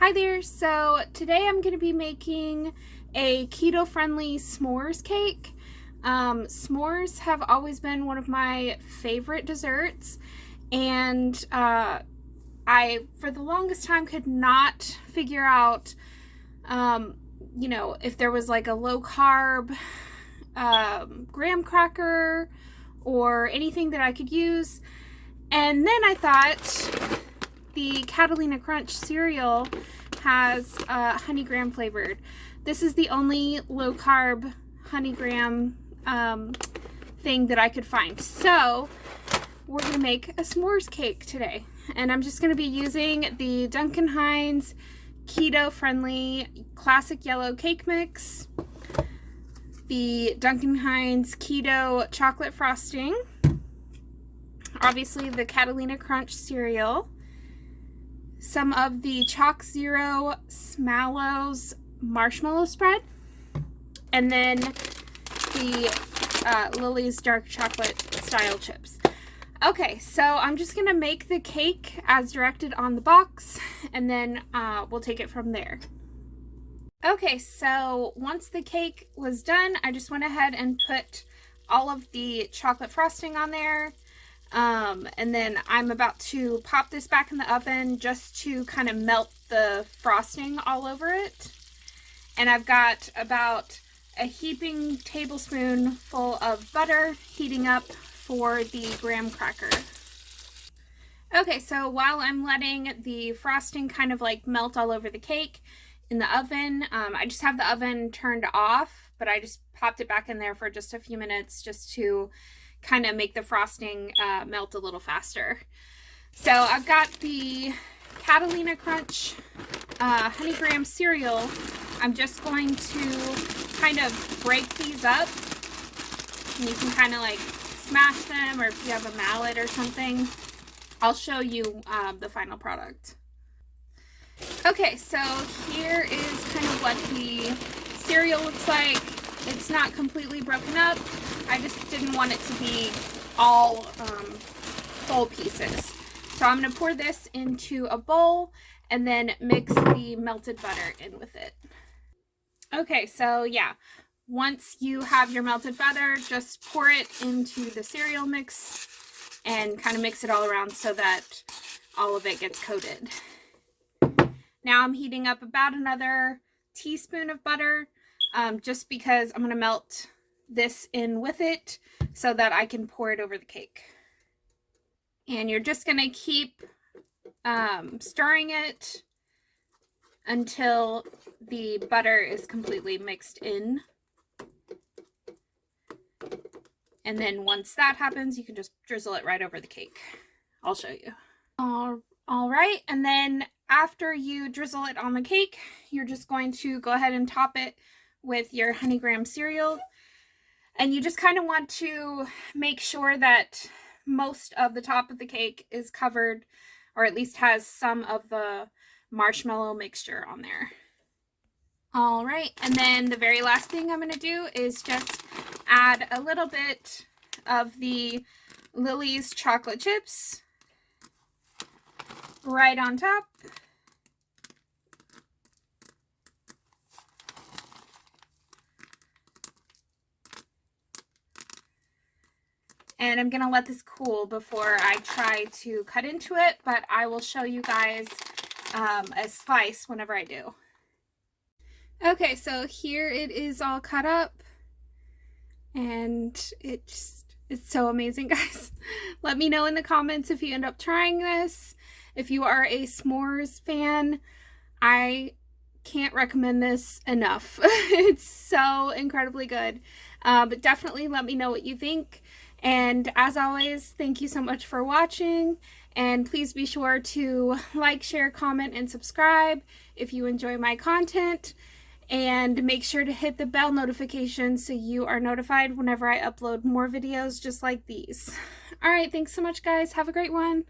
Hi there, so today I'm going to be making a keto-friendly s'mores cake. S'mores have always been one of my favorite desserts, and I, for the longest time, could not figure out, if there was like a low-carb graham cracker or anything that I could use. And then I thought the Catalina Crunch cereal has honey graham flavored. This is the only low carb honey graham thing that I could find. So we're gonna make a s'mores cake today. And I'm just gonna be using the Duncan Hines keto friendly classic yellow cake mix, the Duncan Hines keto chocolate frosting, obviously the Catalina Crunch cereal, some of the Chalk Zero Smallows marshmallow spread, and then the Lily's dark chocolate style chips. Okay, so I'm just gonna make the cake as directed on the box, and then we'll take it from there. Okay, so once the cake was done, I just went ahead and put all of the chocolate frosting on there. And then I'm about to pop this back in the oven just to kind of melt the frosting all over it. And I've got about a heaping tablespoon full of butter heating up for the graham cracker. Okay, so while I'm letting the frosting kind of like melt all over the cake in the oven, I just have the oven turned off, but I just popped it back in there for just a few minutes just to kind of make the frosting melt a little faster. So I've got the Catalina Crunch honey graham cereal. I'm just going to kind of break these up, and you can kind of like smash them, or if you have a mallet or something. I'll show you the final product. Okay, so here is kind of what the cereal looks like. It's not completely broken up. I just didn't want it to be all whole pieces. So I'm going to pour this into a bowl and then mix the melted butter in with it. Okay, so yeah, once you have your melted butter, just pour it into the cereal mix and kind of mix it all around so that all of it gets coated. Now I'm heating up about another teaspoon of butter, just because I'm going to melt this in with it so that I can pour it over the cake. And you're just going to keep stirring it until the butter is completely mixed in. And then once that happens, you can just drizzle it right over the cake. I'll show you. All right, and then after you drizzle it on the cake, you're just going to go ahead and top it with your honey graham cereal. And you just kind of want to make sure that most of the top of the cake is covered, or at least has some of the marshmallow mixture on there. All right, and then the very last thing I'm going to do is just add a little bit of the Lily's chocolate chips right on top. And I'm gonna let this cool before I try to cut into it, but I will show you guys a slice whenever I do. Okay, so here it is all cut up, and it's so amazing, guys. Let me know in the comments if you end up trying this. If you are a s'mores fan, I can't recommend this enough. It's so incredibly good. But definitely let me know what you think. And as always, thank you so much for watching. And please be sure to like, share, comment, and subscribe if you enjoy my content. And make sure to hit the bell notification so you are notified whenever I upload more videos just like these. All right, thanks so much, guys. Have a great one.